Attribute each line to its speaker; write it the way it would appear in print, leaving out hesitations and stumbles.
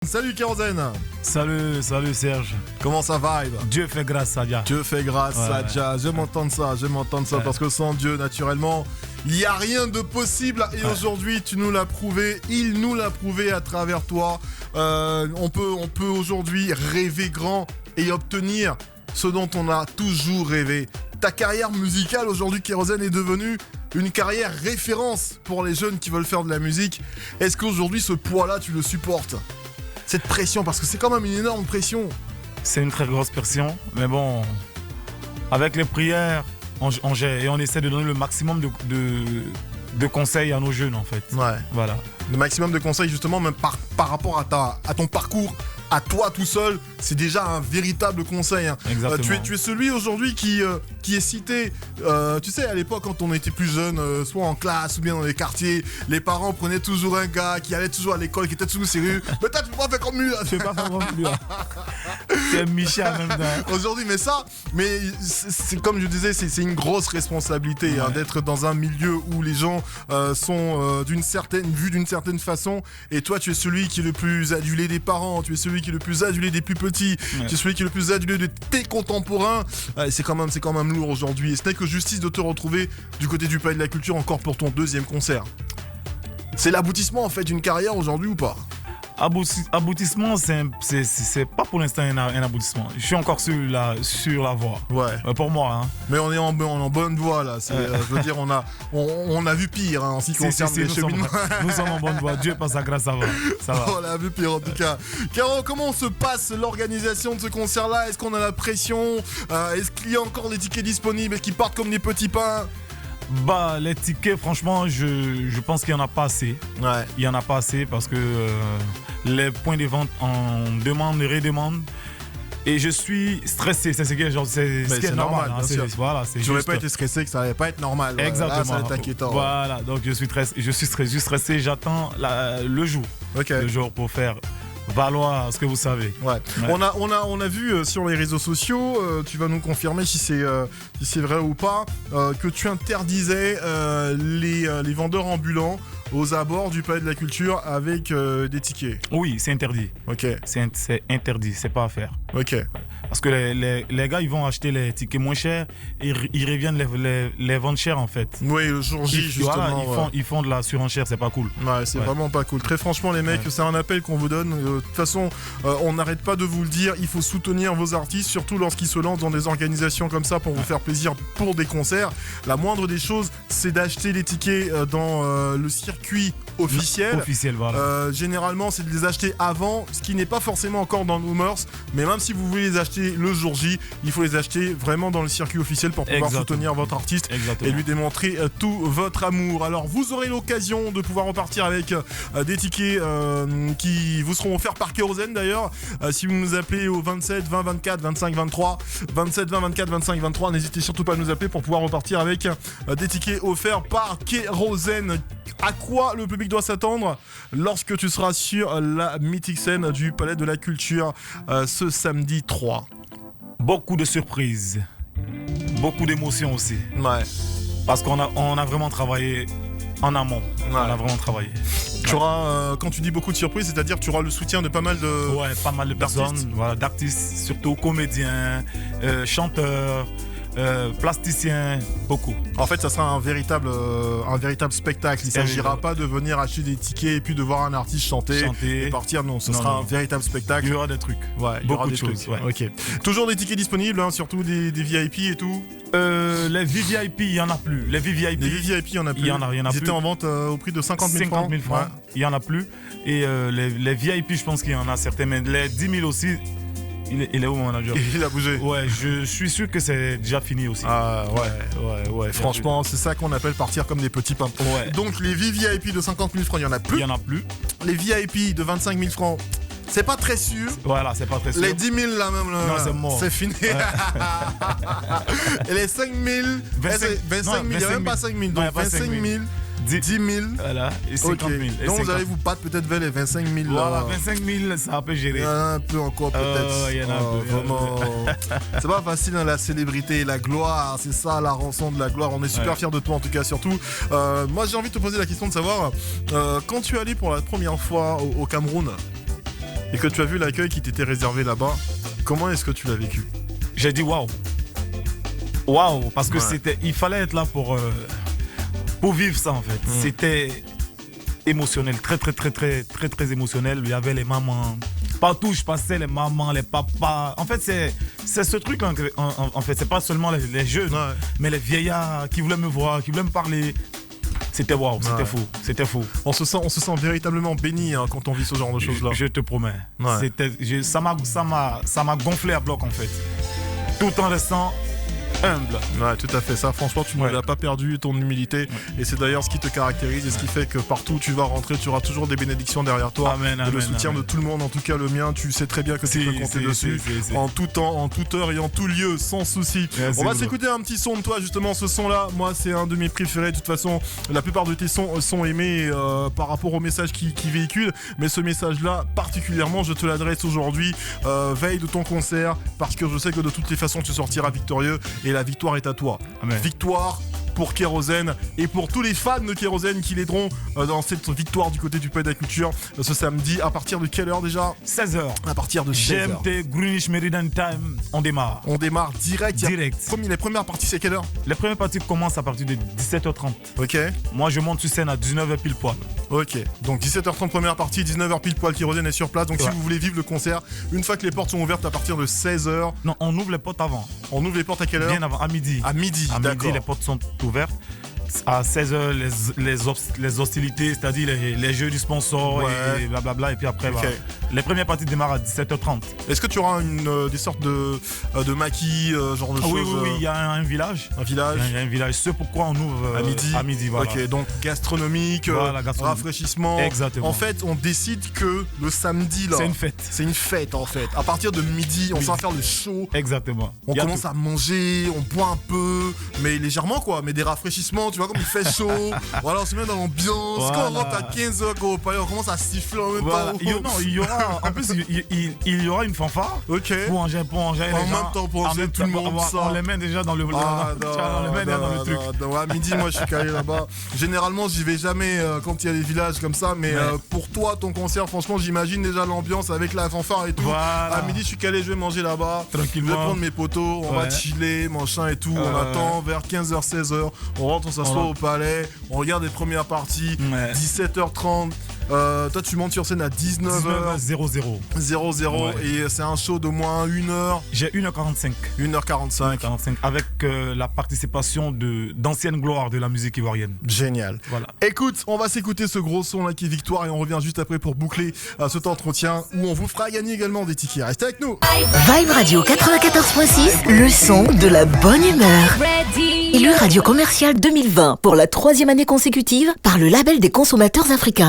Speaker 1: Salut Kérosène.
Speaker 2: Salut Serge.
Speaker 1: Comment ça vibe?
Speaker 2: Dieu fait grâce à Dia.
Speaker 1: Dieu fait grâce à Dia. J'aime entendre ça, parce que sans Dieu, naturellement, il n'y a rien de possible. Et aujourd'hui, tu nous l'as prouvé, il nous l'a prouvé à travers toi. On peut aujourd'hui rêver grand et obtenir ce dont on a toujours rêvé. Ta carrière musicale aujourd'hui, Kérosène, est devenue une carrière référence pour les jeunes qui veulent faire de la musique. Est-ce qu'aujourd'hui, ce poids-là, tu le supportes? Cette pression, parce que c'est quand même une énorme pression.
Speaker 2: C'est une très grosse pression, mais bon, avec les prières, on gère et on essaie de donner le maximum de conseils à nos jeunes en fait.
Speaker 1: Ouais.
Speaker 2: Voilà.
Speaker 1: Le maximum de conseils justement, même par rapport à ton parcours, à toi tout seul, c'est déjà un véritable conseil. Hein.
Speaker 2: Exactement.
Speaker 1: Tu es celui aujourd'hui qui est cité, tu sais, à l'époque quand on était plus jeune, soit en classe ou bien dans les quartiers, les parents prenaient toujours un gars qui allait toujours à l'école, qui était toujours sérieux. Mais toi, tu peux pas faire comme lui.
Speaker 2: Tu peux pas faire comme lui. C'est Michel même temps.
Speaker 1: Aujourd'hui, mais c'est comme je disais, c'est une grosse responsabilité d'être dans un milieu où les gens sont vus d'une certaine façon. Et toi, tu es celui qui est le plus adulé des parents, tu es celui qui est le plus adulé des plus petits, tu es celui qui est le plus adulé de tes contemporains. C'est quand même lourd aujourd'hui. Et ce n'est que justice de te retrouver du côté du Palais de la Culture encore pour ton deuxième concert. C'est l'aboutissement en fait d'une carrière aujourd'hui ou pas?
Speaker 2: Aboutissement, c'est pas pour l'instant un aboutissement. Je suis encore sur la voie.
Speaker 1: Ouais.
Speaker 2: Pour moi. Hein.
Speaker 1: Mais on est en bonne voie là. Je veux dire, on a vu pire en ce qui concerne les cheminements.
Speaker 2: Nous sommes en bonne voie. Dieu par sa grâce, ça va.
Speaker 1: On a vu pire en tout cas. Caro, comment se passe l'organisation de ce concert-là? Est-ce qu'on a la pression? Est-ce qu'il y a encore des tickets disponibles? Est-ce qu'ils partent comme des petits pains?
Speaker 2: Bah, les tickets, franchement, je pense qu'il n'y en a pas assez.
Speaker 1: Ouais.
Speaker 2: Il n'y en a pas assez parce que les points de vente en demandent et redemandent. Et je suis stressé, c'est ce qui est normal.
Speaker 1: Bien sûr.
Speaker 2: Voilà,
Speaker 1: j'aurais pas été stressé que ça allait pas être normal.
Speaker 2: Exactement.
Speaker 1: Là, ça va être inquiétant.
Speaker 2: Voilà, donc je suis stressé, j'attends le jour.
Speaker 1: Okay.
Speaker 2: Le jour pour faire valoir ce que vous savez.
Speaker 1: Ouais. On a vu sur les réseaux sociaux, tu vas nous confirmer si c'est vrai ou pas, que tu interdisais les vendeurs ambulants aux abords du Palais de la Culture avec des tickets.
Speaker 2: Oui, c'est interdit.
Speaker 1: Ok.
Speaker 2: C'est interdit, c'est pas à faire.
Speaker 1: Ok.
Speaker 2: Parce que les gars, ils vont acheter les tickets moins chers et ils reviennent les vendre chers en fait.
Speaker 1: Oui, le jour J, justement.
Speaker 2: Voilà, ils font de la surenchère, c'est pas cool.
Speaker 1: Ouais, c'est vraiment pas cool. Très franchement, les mecs, c'est un appel qu'on vous donne. De toute façon, on n'arrête pas de vous le dire. Il faut soutenir vos artistes, surtout lorsqu'ils se lancent dans des organisations comme ça pour vous faire plaisir pour des concerts. La moindre des choses, c'est d'acheter les tickets dans le circuit officiel.
Speaker 2: Voilà.
Speaker 1: Généralement, c'est de les acheter avant, ce qui n'est pas forcément encore dans nos mœurs. Mais même si vous voulez les acheter le jour J, il faut les acheter vraiment dans le circuit officiel pour pouvoir soutenir votre artiste et lui démontrer tout votre amour. Alors, vous aurez l'occasion de pouvoir repartir avec des tickets qui vous seront offerts par Kérosène d'ailleurs. Si vous nous appelez au 27 20 24 25 23, 27 20 24 25 23, n'hésitez surtout pas à nous appeler pour pouvoir repartir avec des tickets offerts par Kérosène. À quoi le public doit s'attendre lorsque tu seras sur la mythique scène du Palais de la Culture ce samedi 3?
Speaker 2: Beaucoup de surprises, beaucoup d'émotions aussi.
Speaker 1: Ouais.
Speaker 2: Parce qu'on a vraiment travaillé en amont.
Speaker 1: Ouais.
Speaker 2: On a vraiment travaillé.
Speaker 1: Tu auras, quand tu dis beaucoup de surprises, c'est-à-dire que tu auras le soutien de pas mal de...
Speaker 2: Ouais, pas mal de personnes, voilà, d'artistes, surtout comédiens, chanteurs, plasticiens, beaucoup.
Speaker 1: En fait, ça sera un véritable spectacle. Il ne s'agira pas de venir acheter des tickets et puis de voir un artiste chanter. Et partir. Non, ce sera un véritable spectacle.
Speaker 2: Il y aura des trucs.
Speaker 1: Ouais, il y aura des choses. Ouais. Ok. Toujours des tickets disponibles, hein, surtout des VIP et tout.
Speaker 2: Les VVIP, il n'y en a plus. Les VVIP,
Speaker 1: il n'y en a plus.
Speaker 2: Il y en a
Speaker 1: Ils
Speaker 2: plus.
Speaker 1: étaient en vente au prix de 50 000 francs.
Speaker 2: Ouais. Il n'y en a plus. Et les VIP, je pense qu'il y en a certains, mais les 10 000 aussi. Il est où mon manager?
Speaker 1: Il a bougé.
Speaker 2: Ouais, je suis sûr que c'est déjà fini aussi.
Speaker 1: Ah ouais. Franchement, c'est ça qu'on appelle partir comme des petits pains.
Speaker 2: Ouais.
Speaker 1: Donc les VIP de 50 000 francs, il n'y en a plus.
Speaker 2: Il n'y en a plus.
Speaker 1: Les VIP de 25 000 francs, c'est pas très sûr.
Speaker 2: Voilà, c'est pas très sûr.
Speaker 1: Les 10 000 là même, là,
Speaker 2: non, c'est mort.
Speaker 1: C'est fini. Ouais. Et les 5 000, 25 000, il n'y a même pas 5 000. Donc 25 000. 10 000.
Speaker 2: Voilà, et 50 000.
Speaker 1: Okay. Donc vous allez vous battre peut-être vers les 25 000.
Speaker 2: Voilà, 25 000, ça peut gérer.
Speaker 1: Il y en a un peu encore peut-être.
Speaker 2: Il y en a un peu.
Speaker 1: Vraiment. C'est pas facile dans la célébrité et la gloire. C'est ça la rançon de la gloire. On est super fiers de toi en tout cas surtout. Moi j'ai envie de te poser la question de savoir quand tu es allé pour la première fois au Cameroun. et que tu as vu l'accueil qui t'était réservé là-bas, comment est-ce que tu l'as vécu?
Speaker 2: J'ai dit waouh, parce que il fallait être là pour vivre ça en fait. C'était émotionnel, très émotionnel. Il y avait les mamans. Partout où je passais, les mamans, les papas. En fait, c'est ce truc en fait, c'est pas seulement les jeunes, mais les vieillards qui voulaient me voir, qui voulaient me parler. C'était waouh, c'était fou. On se
Speaker 1: sent véritablement béni quand on vit ce genre de choses-là.
Speaker 2: Je te promets. Ça m'a gonflé à bloc en fait. Tout en restant humble.
Speaker 1: Ouais, tout à fait. Ça, franchement, tu ne l'as pas perdu, ton humilité. Et c'est d'ailleurs ce qui te caractérise et ce qui fait que partout où tu vas rentrer, tu auras toujours des bénédictions derrière toi. Et le soutien de tout le monde, en tout cas le mien, tu sais très bien que tu peux compter dessus. En tout temps, en toute heure et en tout lieu, sans souci. On va s'écouter un petit son de toi, justement, ce son-là. Moi, c'est un de mes préférés. De toute façon, la plupart de tes sons sont aimés par rapport au message qui véhicule. Mais ce message-là, particulièrement, je te l'adresse aujourd'hui. Veille de ton concert, parce que je sais que de toutes les façons, tu sortiras victorieux. Et la victoire est à toi.
Speaker 2: Amen.
Speaker 1: Victoire pour Kérosène et pour tous les fans de Kérosène qui l'aideront dans cette victoire du côté du Palais de la Culture ce samedi. À partir de quelle heure déjà?
Speaker 2: 16h.
Speaker 1: À partir de 16h.
Speaker 2: GMT, Greenwich Meridian Time, on démarre.
Speaker 1: On démarre direct. Les premières parties, c'est quelle heure?
Speaker 2: Les premières parties commencent à partir de 17h30.
Speaker 1: Ok.
Speaker 2: Moi, je monte sur scène à 19h pile poil.
Speaker 1: Ok. Donc 17h30 première partie, 19h pile poil, Kérosène est sur place. Donc si vous voulez vivre le concert, une fois que les portes sont ouvertes à partir de 16h.
Speaker 2: Non, on ouvre les portes avant.
Speaker 1: On ouvre les portes à quelle heure?
Speaker 2: Bien avant, à midi.
Speaker 1: À midi, d'accord.
Speaker 2: Les portes sont ouvertes. À 16h, les hostilités, c'est-à-dire les jeux du sponsor et blablabla. Et puis après, les premières parties démarrent à 17h30.
Speaker 1: Est-ce que tu auras des sortes de maquis, genre de choses?
Speaker 2: Oui, il y a un village.
Speaker 1: Un village?
Speaker 2: Il y a un village. C'est pourquoi on ouvre à midi. Voilà.
Speaker 1: Ok, donc gastronomique, rafraîchissement.
Speaker 2: Exactement.
Speaker 1: En fait, on décide que le samedi, là.
Speaker 2: C'est une fête.
Speaker 1: C'est une fête, en fait. À partir de midi, on s'en va faire le show.
Speaker 2: Exactement.
Speaker 1: On commence à manger, on boit un peu, mais légèrement, quoi. Mais des rafraîchissements, tu vois, comme il fait chaud. Voilà, on se met dans l'ambiance. Quand on rentre à 15h, on commence à siffler en même temps.
Speaker 2: Il y aura, en plus, il y aura une fanfare.
Speaker 1: Ok.
Speaker 2: Pour manger
Speaker 1: en même temps, pour manger tout le monde.
Speaker 2: On les met déjà dans le truc.
Speaker 1: À midi, moi, je suis calé là-bas. Généralement, j'y vais jamais quand il y a des villages comme ça, mais pour toi, ton concert, franchement, j'imagine déjà l'ambiance avec la fanfare et tout.
Speaker 2: Voilà.
Speaker 1: À midi, je suis calé, je vais manger là-bas.
Speaker 2: Tranquillement.
Speaker 1: Je vais prendre mes poteaux, on va chiller, machin et tout. On attend vers 15h, 16h. On rentre, on s'assoit au palais, on regarde les premières parties. 17h30. Toi, tu montes sur scène à 19h. 00. Et c'est un show d'au moins 1h.
Speaker 2: J'ai 1h45.
Speaker 1: 1h45.
Speaker 2: Avec la participation d'anciennes gloires de la musique ivoirienne.
Speaker 1: Génial.
Speaker 2: Voilà.
Speaker 1: Écoute, on va s'écouter ce gros son là qui est Victoire et on revient juste après pour boucler cet entretien où on vous fera gagner également des tickets. Restez avec nous.
Speaker 3: Vibe Radio 94.6, le son de la bonne humeur. Élu radio commercial 2020 pour la 3e année consécutive par le label des consommateurs africains.